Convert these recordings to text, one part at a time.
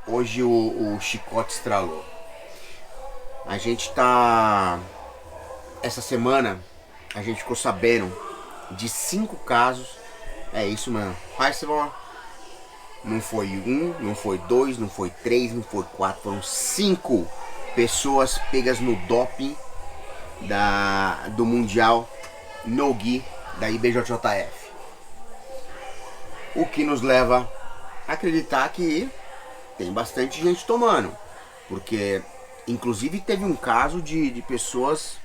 Hoje o chicote estralou. A gente tá... Essa semana a gente ficou sabendo de 5 casos. É isso mesmo. Não foi 1, não foi 2, não foi 3, não foi 4. Foram 5 pessoas pegas no doping do Mundial NOGI da Ibjjf. O que nos leva a acreditar que tem bastante gente tomando. Porque, inclusive, teve um caso de pessoas...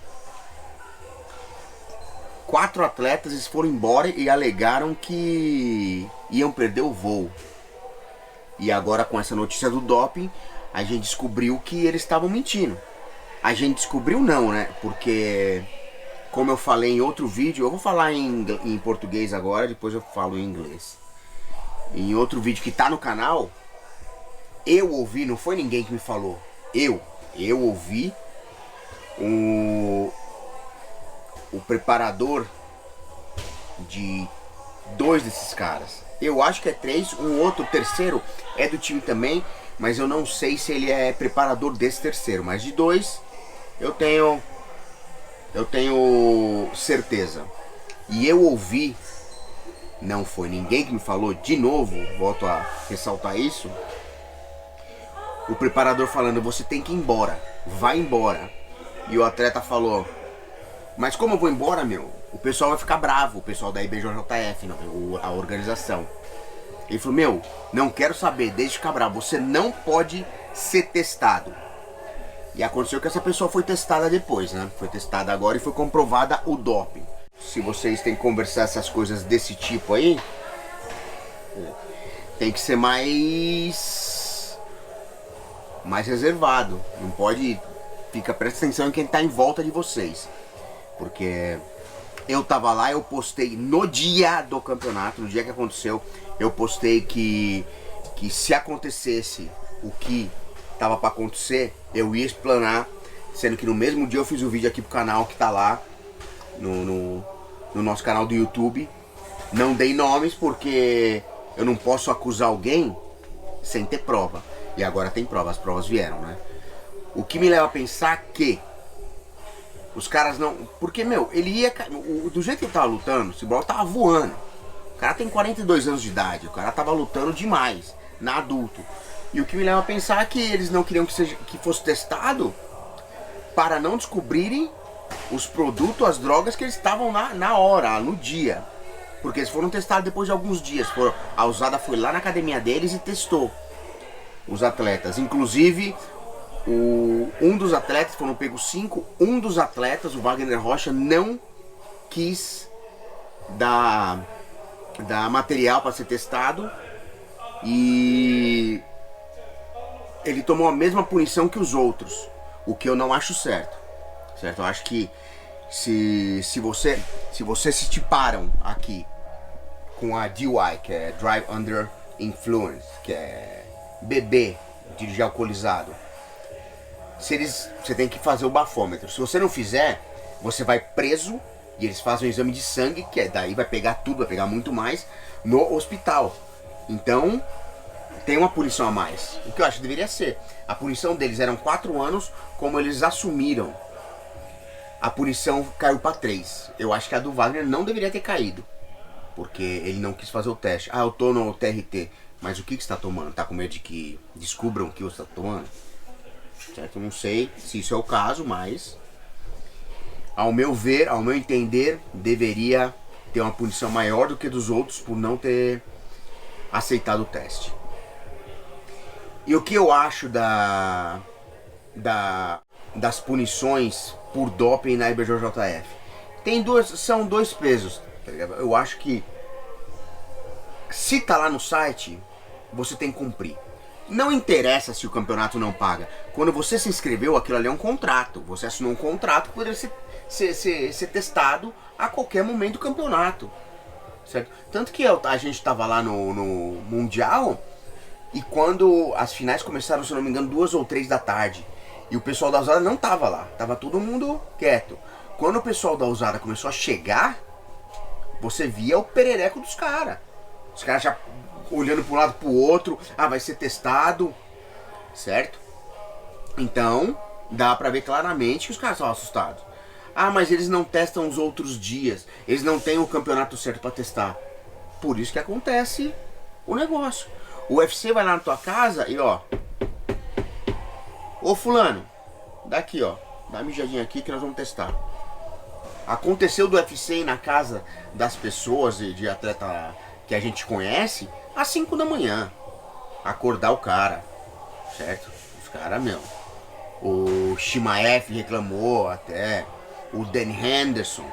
4 atletas, eles foram embora e alegaram que iam perder o voo. E agora, com essa notícia do doping, a gente descobriu que eles estavam mentindo. A gente descobriu não, né? Porque, como eu falei em outro vídeo, eu vou falar em português agora, depois eu falo em inglês. Em outro vídeo que tá no canal, eu ouvi, não foi ninguém que me falou. Eu ouvi o preparador de 2 desses caras. Eu acho que é 3, o outro, o terceiro, é do time também, mas eu não sei se ele é preparador desse terceiro. Mas de 2, eu tenho certeza. E eu ouvi, não foi ninguém que me falou, de novo, volto a ressaltar isso, o preparador falando, você tem que ir embora, vai embora. E o atleta falou, mas como eu vou embora, meu? O pessoal vai ficar bravo, o pessoal da Ibjjf, a organização. Ele falou, meu, não quero saber, deixa de ficar bravo, você não pode ser testado. E aconteceu que essa pessoa foi testada depois, né? Foi testada agora e foi comprovada o doping. Se vocês têm que conversar essas coisas desse tipo aí, tem que ser mais reservado. Não pode... Presta atenção em quem tá em volta de vocês. Porque eu tava lá, eu postei no dia do campeonato, no dia que aconteceu, eu postei que se acontecesse o que tava pra acontecer, eu ia explanar, sendo que no mesmo dia eu fiz um vídeo aqui pro canal que tá lá, no nosso canal do YouTube. Não dei nomes porque eu não posso acusar alguém sem ter prova. E agora tem prova, as provas vieram, né? O que me leva a pensar que os caras não... Porque, meu, ele ia... Do jeito que ele tava lutando, o Cyborg tava voando. O cara tem 42 anos de idade, o cara tava lutando demais, na adulto. E o que me leva a pensar é que eles não queriam que fosse testado para não descobrirem os produtos, as drogas que eles estavam na hora, no dia. Porque eles foram testados depois de alguns dias. A usada foi lá na academia deles e testou os atletas. Inclusive... um dos atletas, foram pegos 5, um dos atletas, o Vagner Rocha, não quis dar material para ser testado e ele tomou a mesma punição que os outros, o que eu não acho certo. Eu acho que se vocês se equiparam aqui com a DUI, que é Drive Under Influence, que é beber, dirigir alcoolizado, você tem que fazer o bafômetro. Se você não fizer, você vai preso e eles fazem um exame de sangue, que daí vai pegar tudo, vai pegar muito mais no hospital. Então, tem uma punição a mais. O que eu acho que deveria ser. A punição deles eram 4 anos, como eles assumiram. A punição caiu para 3. Eu acho que a do Vagner não deveria ter caído, porque ele não quis fazer o teste. Ah, eu tô no TRT. Mas o que você está tomando? Tá com medo de que descubram o que você está tomando? Certo? Eu não sei se isso é o caso, mas ao meu ver, ao meu entender, deveria ter uma punição maior do que dos outros por não ter aceitado o teste. E o que eu acho das punições por doping na Ibjjf? São 2 pesos, tá ligado? Eu acho que se tá lá no site, você tem que cumprir. Não interessa se o campeonato não paga. Quando você se inscreveu, aquilo ali é um contrato. Você assinou um contrato que poderia ser testado a qualquer momento do campeonato. Certo? Tanto que a gente estava lá no Mundial, e quando as finais começaram, se não me engano, 2 ou 3 da tarde, e o pessoal da usada não estava lá. Tava todo mundo quieto. Quando o pessoal da usada começou a chegar, você via o perereco dos caras. Os caras já olhando para um lado para o outro, vai ser testado. certo? Então, dá pra ver claramente que os caras estão assustados. Ah, mas eles não testam os outros dias, eles não têm o campeonato certo pra testar. Por isso que acontece o negócio. O UFC vai lá na tua casa e ó, ô fulano, daqui ó, dá uma mijadinha aqui que nós vamos testar. Aconteceu do UFC ir na casa das pessoas, de atleta que a gente conhece, às 5 da manhã. Acordar o cara, certo? Os caras, meu. O Shimaev reclamou até, o Dan Henderson.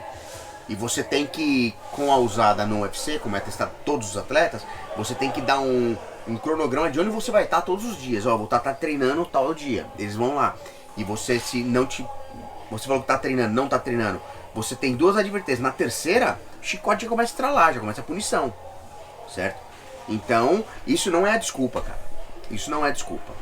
E você tem que, com a usada no UFC, como é testar todos os atletas, você tem que dar um cronograma de onde você vai estar todos os dias. Ó, vou estar treinando tal dia. Eles vão lá. E você, se não te... Você falou que tá treinando, não tá treinando. Você tem 2 advertências. Na terceira, o chicote já começa a estralar, já começa a punição. Certo? Então, isso não é a desculpa, cara. Isso não é desculpa.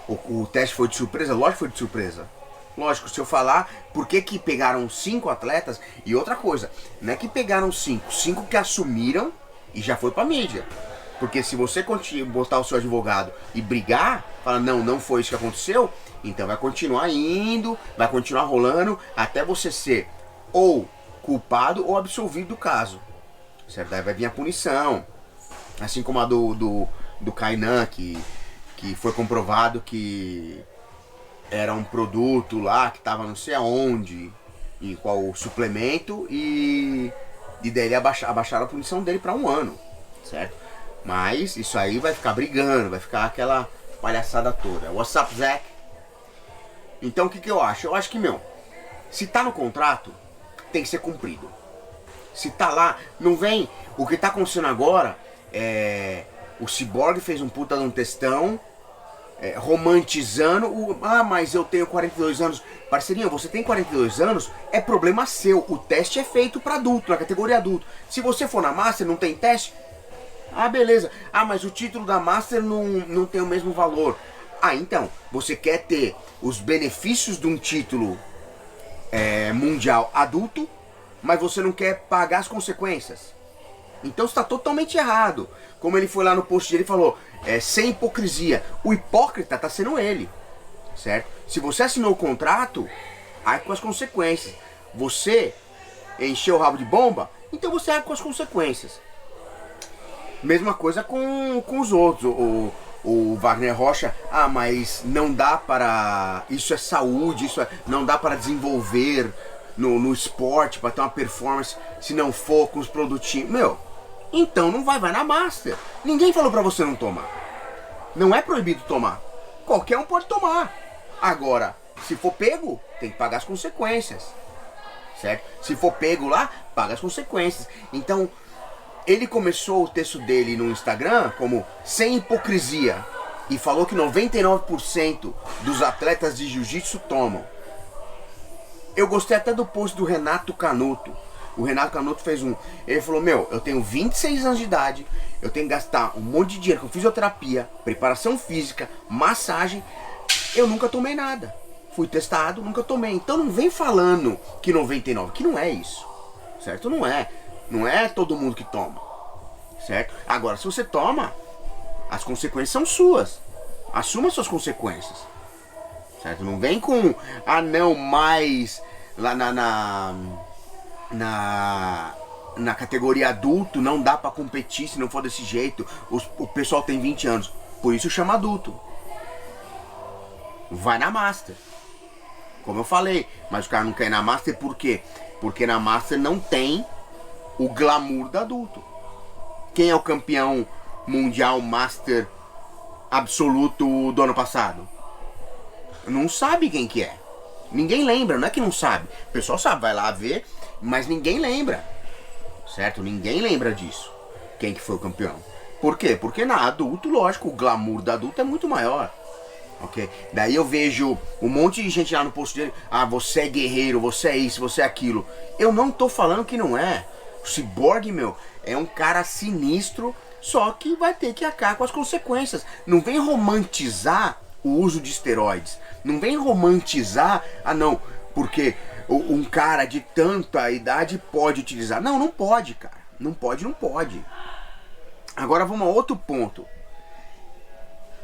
O teste foi de surpresa? Lógico que foi de surpresa. Lógico, se eu falar por que pegaram 5 atletas, e outra coisa, não é que pegaram 5 que assumiram e já foi pra mídia. Porque se você botar o seu advogado e brigar, falar não foi isso que aconteceu, então vai continuar indo, vai continuar rolando, até você ser ou culpado ou absolvido do caso. Certo? Daí vai vir a punição. Assim como a do Kainan, que foi comprovado que era um produto lá que tava não sei aonde, em qual suplemento, e daí abaixaram a punição dele para 1 ano, certo? Mas isso aí vai ficar brigando, vai ficar aquela palhaçada toda. What's up, Zach? Então o que eu acho? Eu acho que, meu, se tá no contrato, tem que ser cumprido. Se tá lá, não vem... O que tá acontecendo agora é... O Cyborg fez um puta de um textão, romantizando o... Ah, mas eu tenho 42 anos. Parceirinho, você tem 42 anos, é problema seu. O teste é feito para adulto, na categoria adulto. Se você for na Master, não tem teste? Ah, beleza. Ah, mas o título da Master não tem o mesmo valor. Ah, então, você quer ter os benefícios de um título mundial adulto, mas você não quer pagar as consequências. Então está totalmente errado. Como ele foi lá no post dele e falou, sem hipocrisia. O hipócrita está sendo ele, certo? Se você assinou o contrato, arque com as consequências. Você encheu o rabo de bomba, então você arque com as consequências. Mesma coisa com os outros. O Vagner Rocha, ah, mas não dá para... Isso é saúde, não dá para desenvolver no esporte, para ter uma performance, se não for com os produtinhos. Meu, então não vai na Master. Ninguém falou para você não tomar. Não é proibido tomar. Qualquer um pode tomar. Agora, se for pego, tem que pagar as consequências. Certo? Se for pego lá, paga as consequências. Então... Ele começou o texto dele no Instagram como sem hipocrisia e falou que 99% dos atletas de jiu-jitsu tomam. Eu gostei até do post do Renato Canuto. O Renato Canuto fez ele falou, meu, eu tenho 26 anos de idade, eu tenho que gastar um monte de dinheiro com fisioterapia, preparação física, massagem, eu nunca tomei nada. Fui testado, nunca tomei. Então não vem falando que 99%, que não é isso. Certo? Não é. Não é todo mundo que toma, certo? Agora, se você toma, as consequências são suas. Assuma suas consequências, certo? Não vem com, ah não, mas lá na categoria adulto não dá pra competir se não for desse jeito. O pessoal tem 20 anos, por isso chama adulto. Vai na Master, como eu falei, mas o cara não quer ir na Master por quê? Porque na Master não tem o glamour do adulto. Quem é o campeão mundial Master absoluto do ano passado? Não sabe quem que é. Ninguém lembra, não é que não sabe. O pessoal sabe, vai lá ver, mas ninguém lembra. Certo? Ninguém lembra disso. Quem que foi o campeão. Por quê? Porque na adulto, lógico, o glamour do adulto é muito maior. Ok? Daí eu vejo um monte de gente lá no post dele, ah, você é guerreiro, você é isso, você é aquilo. Eu não tô falando que não é. O Cyborg, meu, é um cara sinistro, só que vai ter que arcar com as consequências. Não vem romantizar o uso de esteroides. Não vem romantizar, ah não, porque um cara de tanta idade pode utilizar. Não, não pode, cara. Não pode, não pode. Agora vamos a outro ponto.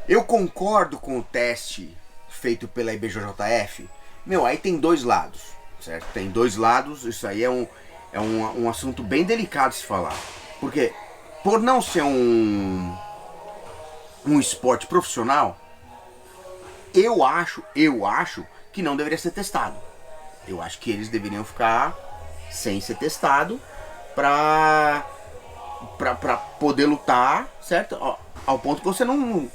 Eu concordo com o teste feito pela Ibjjf. Meu, aí tem dois lados, certo? Tem dois lados, isso aí é um assunto bem delicado de se falar. Porque, por não ser um esporte profissional, eu acho que não deveria ser testado. Eu acho que eles deveriam ficar sem ser testado pra poder lutar, certo? Ao ponto que você não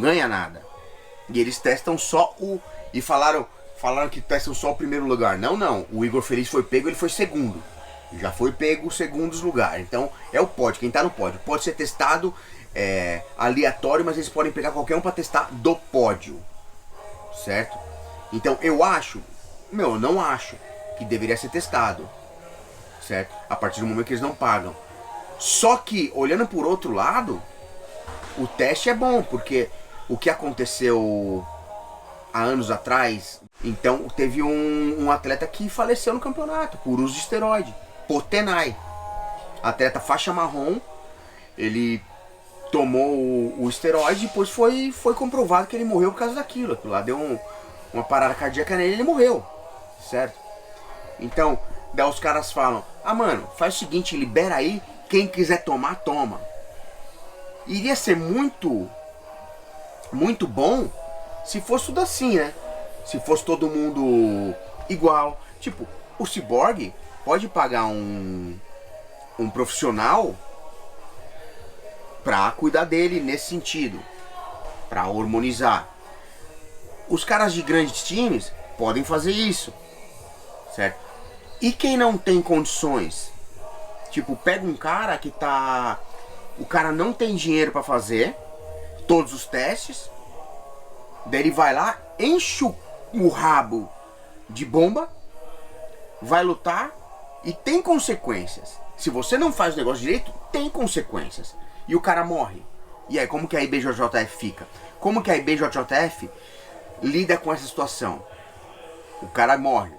ganha nada. E eles testam só o... E falaram que testam só o primeiro lugar. Não. O Igor Feliz foi pego, ele foi segundo. Já foi pego segundos lugar. Então é o pódio, quem tá no pódio. Pode ser testado aleatório, mas eles podem pegar qualquer um pra testar do pódio. Certo? Então eu não acho que deveria ser testado. Certo? A partir do momento que eles não pagam. Só que, olhando por outro lado, o teste é bom, porque o que aconteceu há anos atrás, então teve um atleta que faleceu no campeonato por uso de esteroide, Potenai. Atleta faixa marrom, ele tomou o esteroide e depois foi comprovado que ele morreu por causa daquilo. Aquilo lá deu uma parada cardíaca nele e ele morreu, certo? Então, daí os caras falam, mano, faz o seguinte, libera aí, quem quiser tomar, toma. Iria ser muito bom se fosse tudo assim, né? Se fosse todo mundo igual. Tipo, o Cyborg pode pagar um profissional pra cuidar dele nesse sentido, pra hormonizar. Os caras de grandes times podem fazer isso, certo? E quem não tem condições? Tipo, pega um cara que tá... O cara não tem dinheiro pra fazer todos os testes. Daí ele vai lá, enche o rabo de bomba, vai lutar e tem consequências. Se você não faz o negócio direito, tem consequências. E o cara morre. E aí, como que a Ibjjf fica? Como que a Ibjjf lida com essa situação? O cara morre.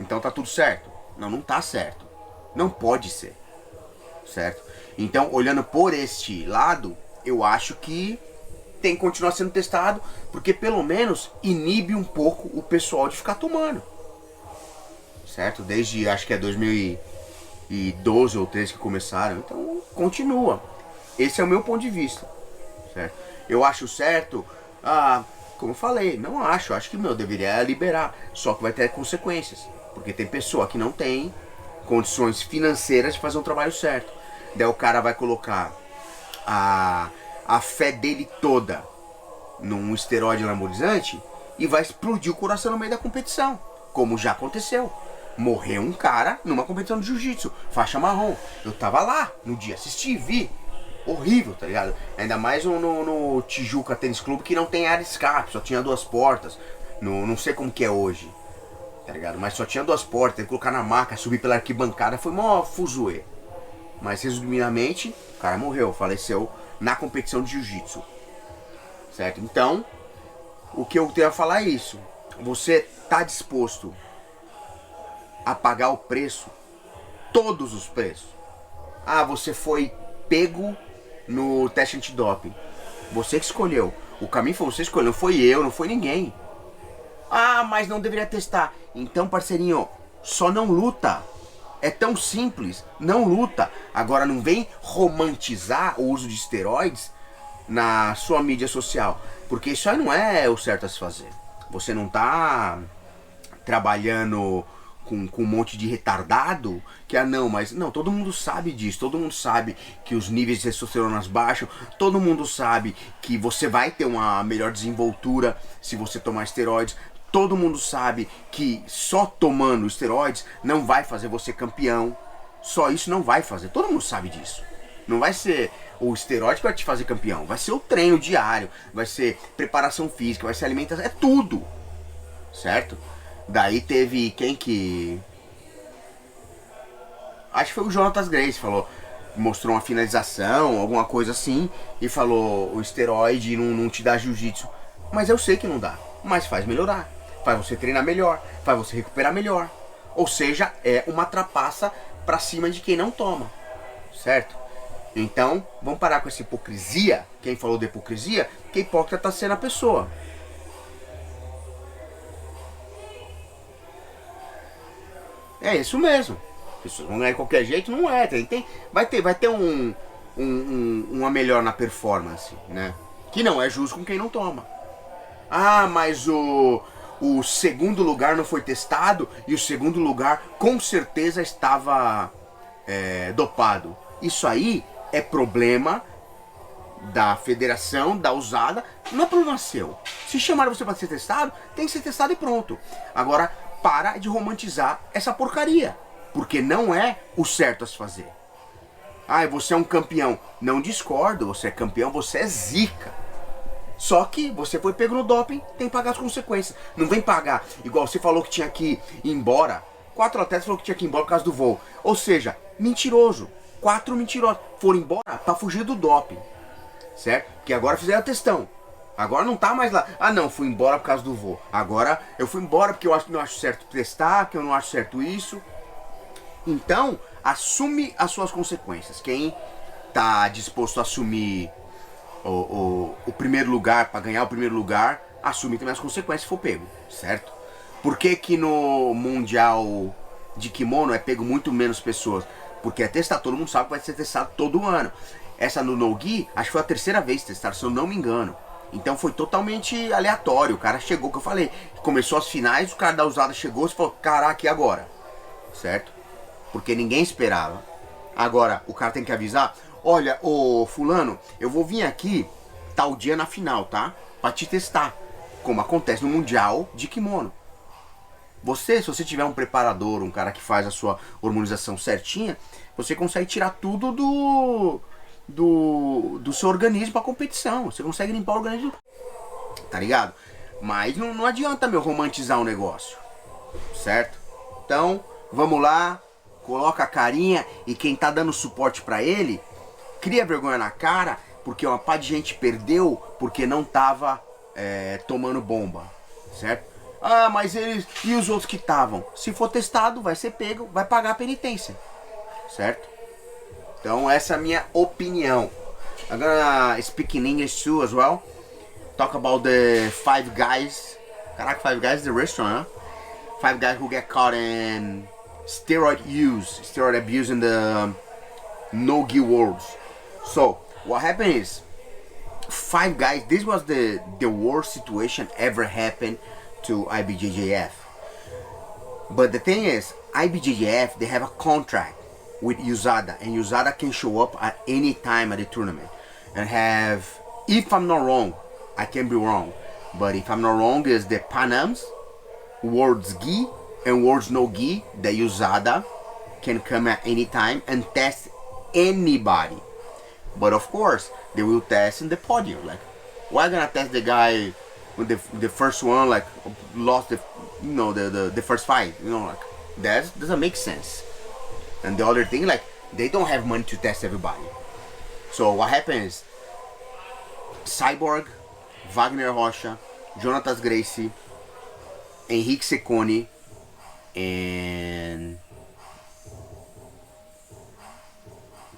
Então tá tudo certo? Não tá certo. Não pode ser, certo? Então, olhando por este lado, eu acho que tem que continuar sendo testado, porque pelo menos inibe um pouco o pessoal de ficar tomando, certo? Desde, acho que é 2012 ou 13 que começaram, então continua. Esse é o meu ponto de vista, certo? Eu acho certo, como eu falei, não acho que, deveria liberar, só que vai ter consequências, porque tem pessoa que não tem condições financeiras de fazer um trabalho certo. Daí o cara vai colocar a fé dele toda num esteroide anabolizante e vai explodir o coração no meio da competição, como já aconteceu. Morreu um cara numa competição de jiu-jitsu, faixa marrom. Eu tava lá no dia, assisti, vi. Horrível, tá ligado? Ainda mais no Tijuca Tênis Clube, que não tem área de escape, só tinha 2 portas. Não sei como que é hoje, tá ligado? Mas só tinha 2 portas, tem que colocar na maca, subir pela arquibancada, foi mó fuzuê. Mas resumidamente, o cara morreu, faleceu na competição de jiu-jitsu, certo? Então, o que eu tenho a falar é isso. Você tá disposto a pagar o preço, todos os preços? Você foi pego no teste antidoping. Você que escolheu. O caminho foi você que escolheu, não foi eu, não foi ninguém. Mas não deveria testar. Então, parceirinho, só não luta. É tão simples, não luta. Agora não vem romantizar o uso de esteroides na sua mídia social, porque isso aí não é o certo a se fazer. Você não tá trabalhando com um monte de retardado que não, todo mundo sabe disso, todo mundo sabe que os níveis de testosterona baixam, todo mundo sabe que você vai ter uma melhor desenvoltura se você tomar esteroides. Todo mundo sabe que só tomando esteroides não vai fazer você campeão. Só isso não vai fazer. Todo mundo sabe disso. Não vai ser o esteroide que vai te fazer campeão. Vai ser o treino diário. Vai ser preparação física. Vai ser alimentação. É tudo. Certo? Daí teve quem que... Acho que foi o Jonatas Gracie. Falou... Mostrou uma finalização, alguma coisa assim. E falou, o esteroide não te dá jiu-jitsu. Mas eu sei que não dá. Mas faz melhorar. Faz você treinar melhor, faz você recuperar melhor. Ou seja, é uma trapaça pra cima de quem não toma, certo? Então, vamos parar com essa hipocrisia. Quem falou de hipocrisia, que hipócrita tá sendo a pessoa. É isso mesmo. As pessoas vão ganhar de qualquer jeito, não é. Vai ter uma melhor na performance, né? Que não é justo com quem não toma. Ah, mas o segundo lugar não foi testado e o segundo lugar com certeza estava dopado. Isso aí é problema da federação, da usada, não é problema seu. Se chamaram você para ser testado, tem que ser testado e pronto. Agora, para de romantizar essa porcaria, porque não é o certo a se fazer. Ah, você é um campeão. Não discordo, você é campeão, você é zica. Só que você foi pego no doping, tem que pagar as consequências. Não vem pagar, igual você falou que tinha que ir embora. 4 atletas falaram que tinha que ir embora por causa do voo. Ou seja, mentiroso. 4 mentirosos foram embora para fugir do doping. Certo? Porque agora fizeram a testão. Agora não tá mais lá. Ah não, fui embora por causa do voo. Agora eu fui embora porque eu acho que não acho certo testar, que eu não acho certo isso. Então, assume as suas consequências. Quem tá disposto a assumir o primeiro lugar, para ganhar o primeiro lugar, assume também as consequências se for pego, certo? Por que que no Mundial de Kimono é pego muito menos pessoas? Porque é testado, todo mundo sabe que vai ser testado todo ano. Essa no Nogi, acho que foi a terceira vez testado, se eu não me engano. Então foi totalmente aleatório, o cara chegou, que eu falei, começou as finais, o cara da usada chegou e falou, caraca, e agora? Certo? Porque ninguém esperava. Agora, o cara tem que avisar, olha, ô fulano, eu vou vir aqui tal dia na final, tá? Pra te testar, como acontece no Mundial de Kimono. Se você tiver um preparador, um cara que faz a sua hormonização certinha, você consegue tirar tudo do seu organismo pra competição. Você consegue limpar o organismo, tá ligado? Mas não adianta, meu, romantizar o negócio, certo? Então, vamos lá, coloca a carinha e quem tá dando suporte pra ele, cria vergonha na cara, porque uma pá de gente perdeu porque não tava tomando bomba, certo? Ah, mas eles e os outros que estavam? Se for testado, vai ser pego, vai pagar a penitência, certo? Então essa é a minha opinião. I'm gonna speak in English too as well. Talk about the 5 guys. Caraca, 5 guys, the restaurant, huh? 5 guys who get caught in steroid abuse in the NOGI WORLDS. So what happened is, 5 guys. This was the worst situation ever happened to Ibjjf. But the thing is, Ibjjf, they have a contract with USADA, and USADA can show up at any time at the tournament and have, if I'm not wrong, I can be wrong, but if I'm not wrong, is the Panams, Worlds Gi, and Worlds No Gi, the USADA can come at any time and test anybody. But of course, they will test in the podium. Like, why gonna test the guy when the first one like lost the first fight? You know, like that doesn't make sense. And the other thing, like, they don't have money to test everybody. So what happens? Cyborg, Vagner Rocha, Jonatas Gracie, Henrique Ceconi, and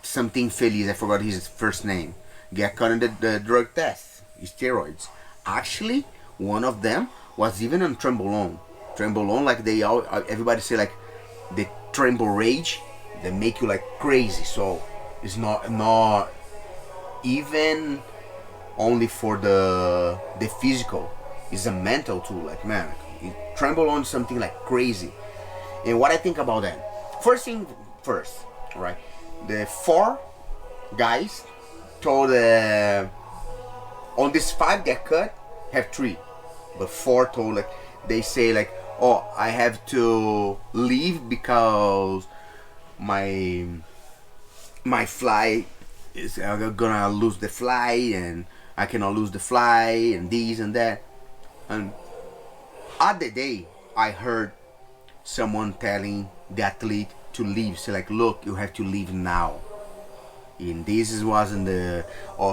something Feliz, I forgot his first name, get caught in the drug test, steroids. Actually, one of them was even on Trembolone. Trembolone, like everybody say, like the tremble rage, they make you like crazy. So it's not even only for the physical. It's a mental too. Like, man, Trembolone is something like crazy. And what I think about that, first thing first, right? The 4 guys told on this 5 get cut, have 3, but 4 told, like, they say like, oh, I have to leave because my fly is gonna lose the fly, and I cannot lose the fly, and this and that. And at the day, I heard someone telling the athlete to leave. So like, look, you have to leave now. And this wasn't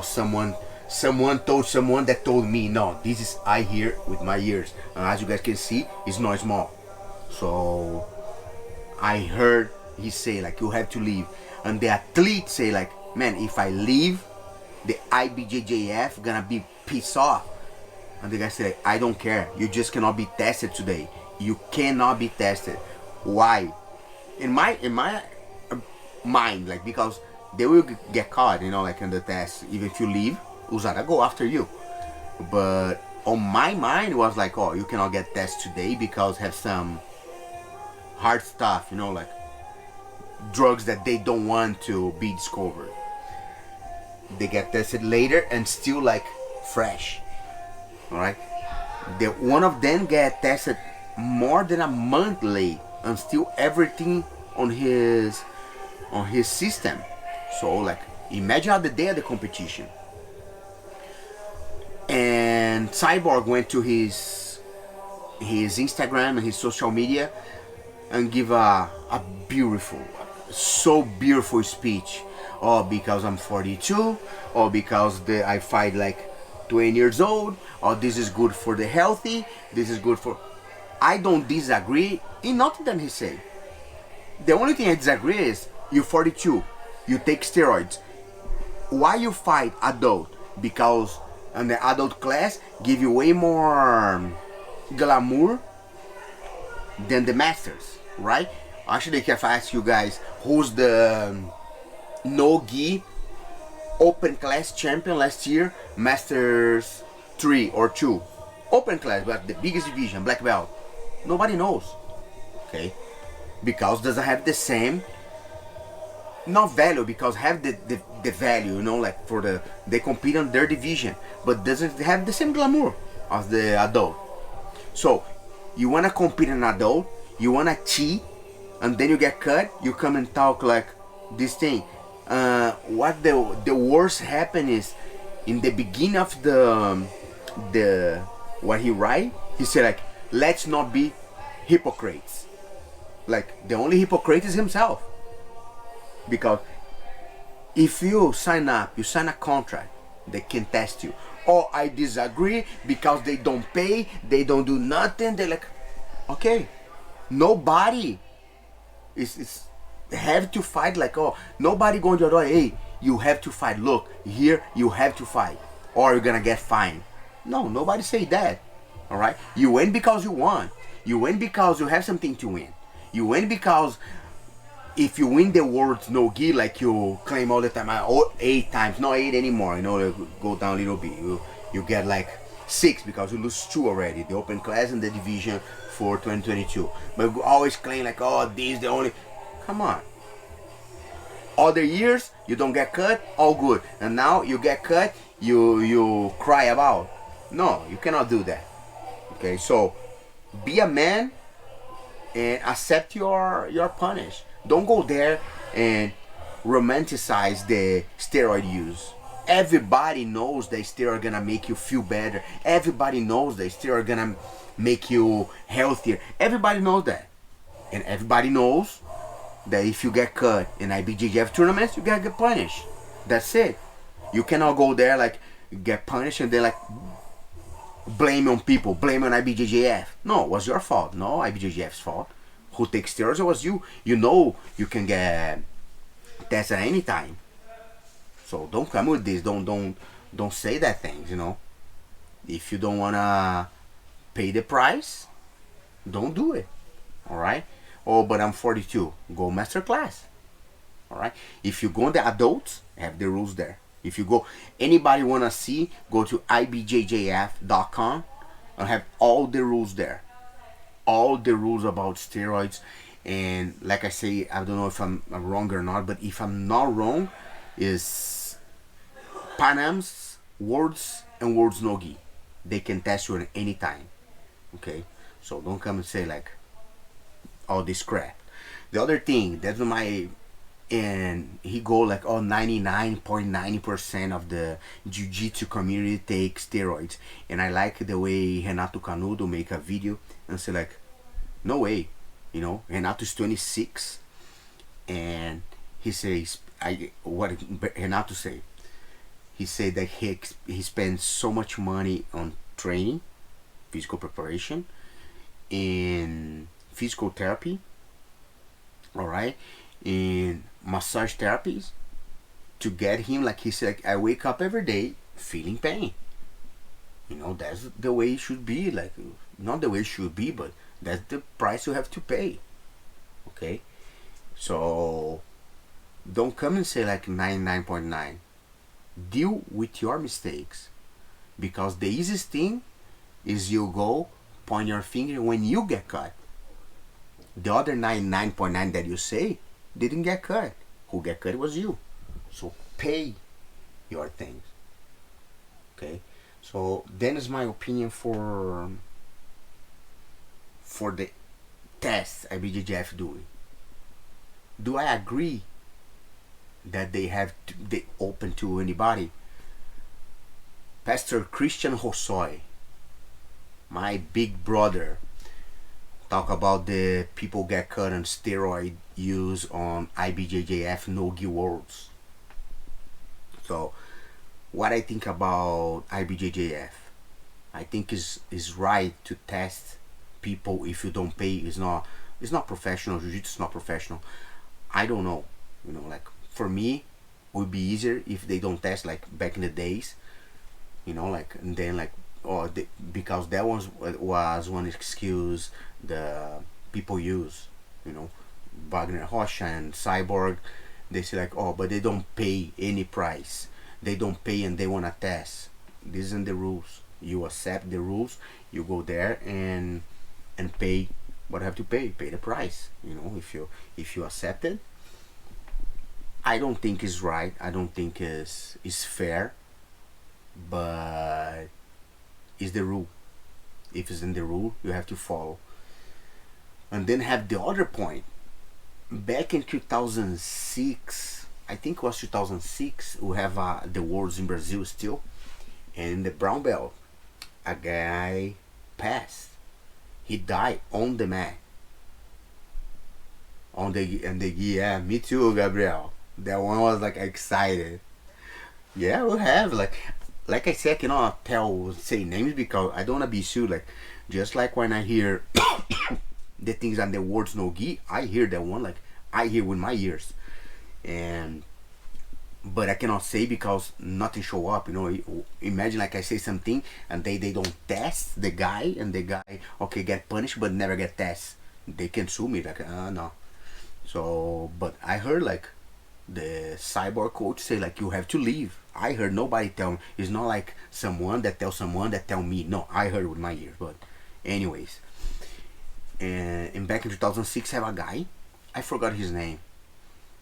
someone told someone that told me. No, this is I hear with my ears, and as you guys can see, it's not small. So I heard he say like, you have to leave, and the athlete say like, man, if I leave, the IBJJF gonna be pissed off. And the guy said, I don't care. You just cannot be tested today. You cannot be tested. Why? In my mind, like, because they will get caught, you know, like in the test. Even if you leave, USADA go after you. But on my mind, it was like, oh, you cannot get tested today because have some hard stuff, you know, like drugs that they don't want to be discovered. They get tested later and still like fresh. All right. One of them get tested more than a month late and still everything on his system. So like imagine how the day of the competition. And Cyborg went to his Instagram and his social media and give a beautiful, so beautiful speech. Oh, because I'm 42, or because I fight like 20 years old, or this is good for the healthy, this is good for... I don't disagree in nothing that he say. The only thing I disagree is, you're 42, you take steroids. Why you fight adult? Because in the adult class give you way more glamour than the masters, right? Actually, if I ask you guys, who's the NOGI open class champion last year, Masters 3 or 2, open class, but the biggest division, black belt, nobody knows, okay? Because doesn't have the same, not value, because have the value, you know, like for they compete on their division, but doesn't have the same glamour as the adult. So you wanna compete in adult, you wanna cheat, and then you get cut, you come and talk like this thing. What the worst happen is in the beginning of the what he write, he said like, let's not be hypocrites. Like the only hypocrite is himself. Because if you sign up, you sign a contract, they can test you. Oh, I disagree because they don't pay, they don't do nothing. They're like, okay, nobody is have to fight like, oh, nobody going to do, hey, you have to fight. Look, here you have to fight or you're gonna get fined. No, nobody say that. All right, you win because you won. You win because you have something to win. You win because if you win the world's no-gi, like you claim all the time, 8 times, not 8 anymore, you know, go down a little bit. You get like 6 because you lose 2 already, the open class and the division for 2022. But you always claim like, oh, this is the only... Come on. Other years, you don't get cut, all good. And now you get cut, you cry about. No, you cannot do that. Okay, so be a man and accept your punish. Don't go there and romanticize the steroid use. Everybody knows that steroid gonna make you feel better. Everybody knows that steroid gonna make you healthier. Everybody knows that. And everybody knows that if you get cut in IBJJF tournaments, you gotta get punished. That's it. You cannot go there like get punished and then like blame on people, blame on IBJJF. No, it was your fault. No, IBJJF's fault. Who takes steroids? It was you. You know you can get tested at any time. So don't come with this. Don't say that things. You know, if you don't wanna pay the price, don't do it. All right. Oh, but I'm 42. Go master class. All right. If you go on the adults, have the rules there. If you go, anybody wanna see, go to ibjjf.com and have all the rules there. All the rules about steroids. And like I say, I don't know if I'm wrong or not, but if I'm not wrong, is Panam's Worlds and Worlds Nogi. They can test you at any time. Okay, so don't come and say like all this crap. The other thing, that's my, and he go like, oh, 99.90% of the jiu-jitsu community take steroids. And I like the way Renato Canudo make a video and say like, no way, you know, Renato's 26 and he says, what Renato say? He said that he spends so much money on training, physical preparation, in physical therapy, all right, in massage therapies, to get him, like he said, like, I wake up every day feeling pain. You know, that's the way it should be. Like, not the way it should be, but that's the price you have to pay. Okay? So, don't come and say like 99.9. Deal with your mistakes. Because the easiest thing is you go, point your finger when you get cut. The other 99.9 that you say didn't get cut. Who get cut was you. So pay your things. Okay? So then is my opinion for the test Ibjjf doing. Do I agree that they open to anybody? Pastor Christian Hosoi, my big brother, talk about the people get cut on steroid use on Ibjjf NOGI WORLDS. So what I think about Ibjjf, I think is right to test people. If you don't pay, it's not professional. Jiu-jitsu is not professional. I don't know, you know, like for me it would be easier if they don't test like back in the days, you know, like, and then like, oh, because that was one excuse the people use, you know, Vagner Rocha and Cyborg. They say like, oh, but they don't pay any price, they don't pay and they want to test. This isn't the rules. You accept the rules, you go there and pay what you have to pay the price, you know. If you accept it, I don't think it's right, I don't think it's fair, but it's the rule. If it's in the rule, you have to follow. And then have the other point. Back in 2006, I think it was 2006, we have the Worlds in Brazil still, and the brown belt, a guy passed. He died on the mat. Yeah, me too, Gabriel. That one was like excited. Yeah, we'll have like I said, I cannot say names because I don't wanna be sued. Like, just like when I hear the things on the words Nogi, I hear that one, like I hear with my ears, but I cannot say because nothing show up, you know. Imagine like I say something and they don't test the guy, and the guy, okay, get punished but never get test. They can sue me, like no. So, but I heard like the Cyborg coach say like you have to leave. I heard nobody tell me. It's not like someone that tell me. No, I heard with my ears. But anyways, and back in 2006 have a guy, I forgot his name,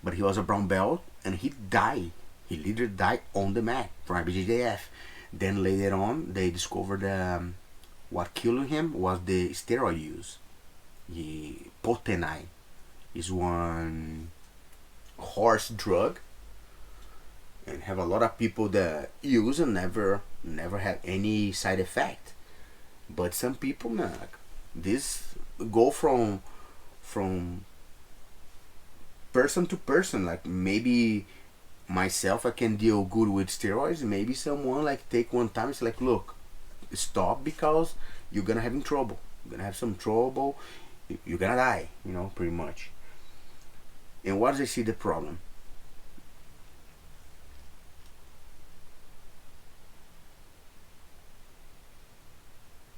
but he was a brown belt and he died. He literally died on the mat from Ibjjf. Then later on they discovered what killed him was the steroid use. Potenai is one horse drug, and have a lot of people that use and never have any side effect. But some people, man, like, this go from person to person. Like maybe myself, I can deal good with steroids. Maybe someone like take one time, it's like, look, stop, because you're gonna have trouble. You're gonna have some trouble. You're gonna die, you know, pretty much. And what does I see the problem?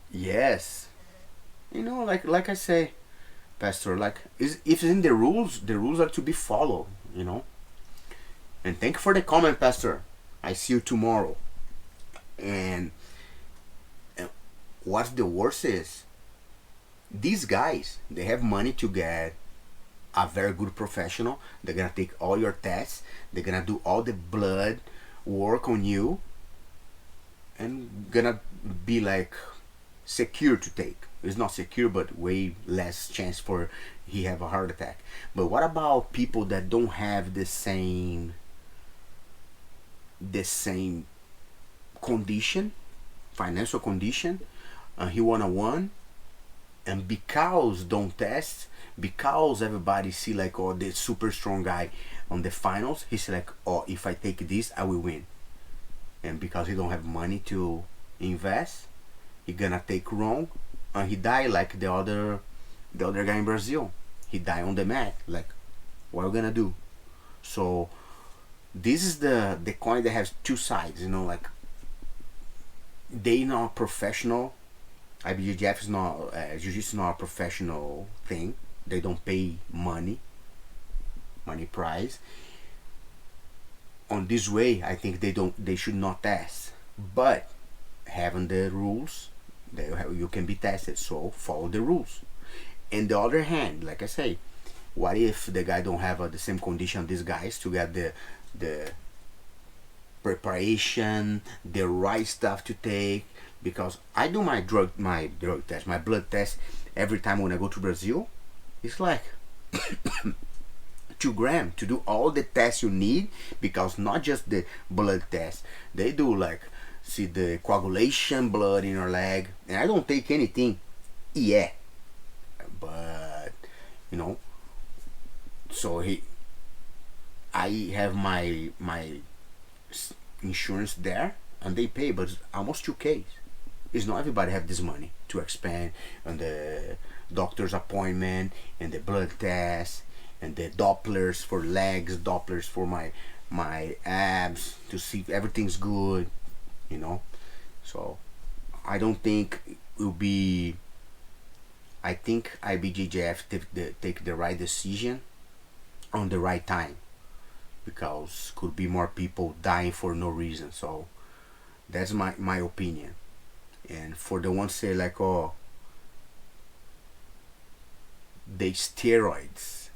Yes, you know, like I say, Pastor, like if it's in the rules are to be followed, you know. And thank you for the comment, Pastor. I see you tomorrow. And what's the worst is, these guys, they have money to get a very good professional. They're gonna take all your tests, they're gonna do all the blood work on you, and gonna be like secure to take. It's not secure, but way less chance for he have a heart attack. But what about people that don't have the same condition, financial condition? He won a one, and because don't test, because everybody see like, oh, the super strong guy on the finals, he's like, oh, if I take this, I will win. And because he don't have money to invest, he gonna take wrong, and he die like the other guy in Brazil. He died on the mat. Like, what are we gonna do? So this is the coin that has two sides, you know, like they not professional. Ibjjf is not jiu-jitsu is not a professional thing. They don't pay money price. On this way, I think they should not test, but having the rules, you can be tested, so follow the rules. On the other hand, like I say, what if the guy don't have the same condition these guys to get the preparation, the right stuff to take? Because I do my drug test, my blood test every time when I go to Brazil. It's like 2 grams to do all the tests you need, because not just the blood test, they do like see the coagulation blood in your leg, and I don't take anything yet, but you know, so I have my insurance there and they pay, but it's almost 2K. It's not everybody have this money to expand on the doctor's appointment and the blood test and the Dopplers for legs, Dopplers for my abs to see if everything's good, you know. So I don't think it will be. I think Ibjjf take the right decision on the right time, because could be more people dying for no reason. So that's my opinion. And for the ones say like, oh, the steroids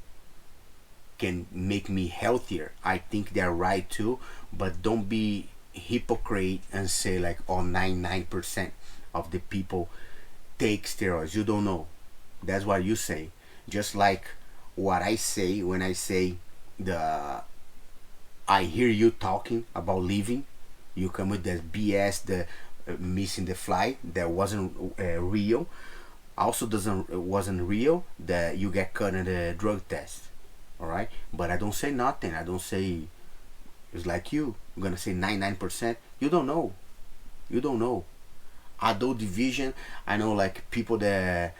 can make me healthier, I think they're right too, but don't be hypocrite and say like, oh, 99% of the people take steroids. You don't know. That's what you say. Just like what I say when I say I hear you talking about leaving, you come with the BS, the missing the flight that wasn't real. Also wasn't real that you get cut in the drug test. All right, but I don't say nothing. I don't say it's like you. I'm gonna say 99%. You don't know. You don't know. Adult division. I know like people that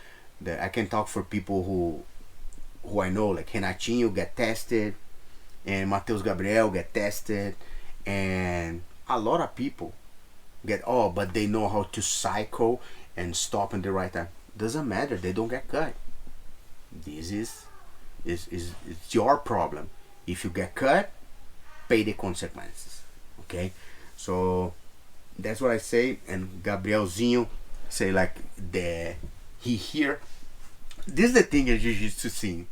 I can talk for people who I know, like Renatinho get tested, and Mateus Gabriel get tested, and a lot of people get but they know how to cycle and stop in the right time. Doesn't matter, they don't get cut. This is it's your problem. If you get cut, pay the consequences. Okay, so that's what I say. And Gabrielzinho say like he hear. This is the thing I used to see.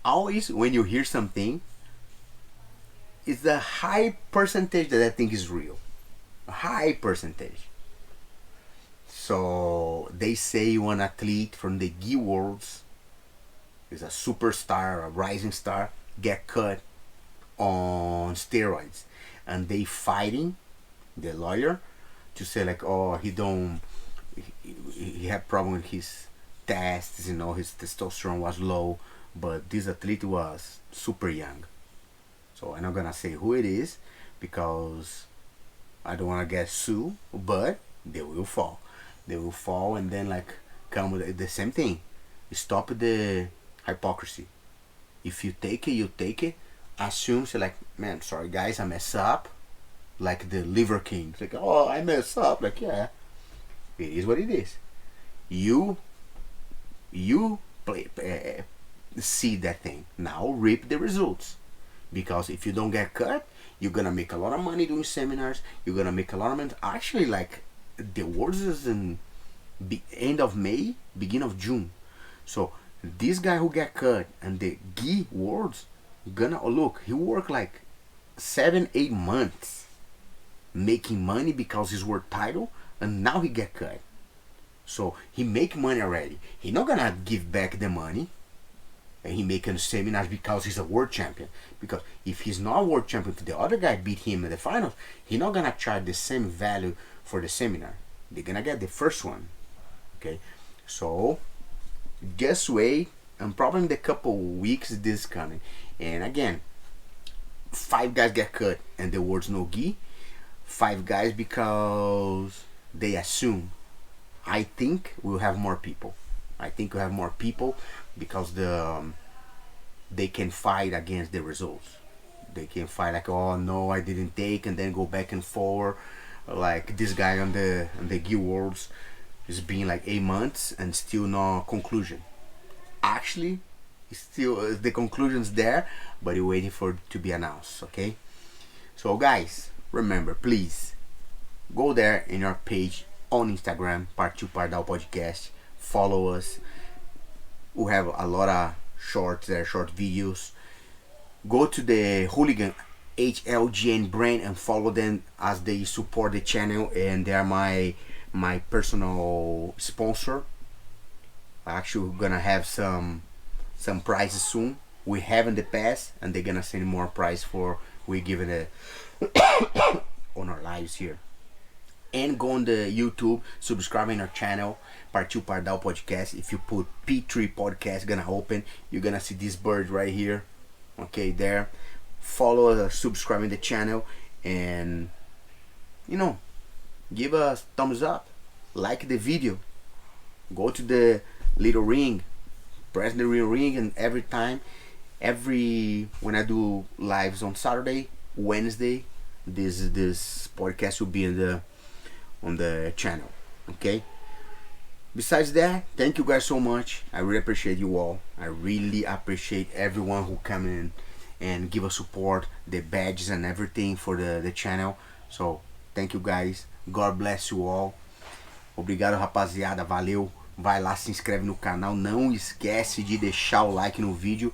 Always when you hear something, it's a high percentage that I think is real. A high percentage. So they say one athlete from the NOGI Worlds is a superstar, a rising star, get cut on steroids, and they fighting the lawyer to say like, oh, he had problem with his tests, you know, his testosterone was low, but this athlete was super young. So I'm not gonna say who it is because I don't wanna get sued, but they will fall. They will fall and then like come with the same thing. Stop the hypocrisy. If you take it, you take it. Assume, say like, man, sorry guys, I mess up. Like the Liver King. It's like, oh, I mess up. Like, yeah, it is what it is. You see that thing. Now reap the results. Because if you don't get cut, you're gonna make a lot of money doing seminars. You're gonna make a lot of money. Actually, like the Worlds is in end of May, beginning of June. So this guy who get cut and the NOGI Worlds gonna look. He worked like 7-8 months making money because he's world title, and now he get cut. So he make money already. He not gonna give back the money. And he making seminars because he's a world champion. Because if he's not a world champion, if the other guy beat him in the finals, he not gonna charge the same value for the seminar. They're gonna get the first one. Okay, so just wait, and probably in the couple weeks this is coming. And again, 5 guys get cut, and the words no gi. 5 guys because they assume. I think we'll have more people. I think we'll have more people because they can fight against the results. they can find like, oh no, I didn't take, and then go back and forward. Like this guy on the NOGI WORLDS is been like 8 months and still no conclusion. Actually, still the conclusion's there, but you're waiting for it to be announced. Okay, so guys, remember, please go there in our page on Instagram, Part 2 Pardal Podcast. Follow us. We have a lot of shorts there, short videos. Go to the Hooligan HLGN brand and follow them, as they support the channel and they are my personal sponsor. Actually, we're gonna have some prizes soon. We have in the past, and they're gonna send more prize for we giving it on our lives here. And go on the YouTube, subscribing our channel, Part 2 Pardal Podcast. If you put P3 Podcast, gonna open, you're gonna see this bird right here. Okay, there. Follow us, subscribing the channel, and you know, give us thumbs up, like the video, go to the little ring, press the little ring, and when I do lives on Saturday, Wednesday, this podcast will be on the channel. Okay, besides that, thank you guys so much. I really appreciate you all. I really appreciate everyone who come in and give us support, the badges and everything for the channel. So thank you guys, God bless you all. Obrigado, rapaziada, valeu. Vai lá, se inscreve no canal, não esquece de deixar o like no vídeo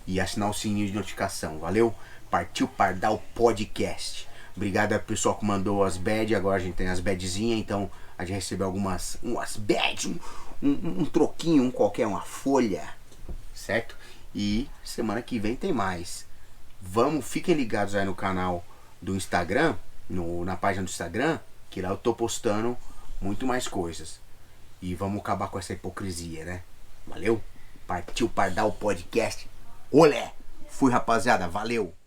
e assinar o sininho de notificação. Valeu? Partiu Pardal Podcast. Obrigado ao pessoal que mandou as badges. Agora a gente tem as badzinhas, então a gente recebeu umas badges, um troquinho, um qualquer, uma folha, certo? E semana que vem tem mais. Fiquem ligados aí no canal do Instagram, na página do Instagram, que lá eu tô postando muito mais coisas. E vamos acabar com essa hipocrisia, né? Valeu? Partiu Pardal Podcast. Olé! Fui, rapaziada. Valeu!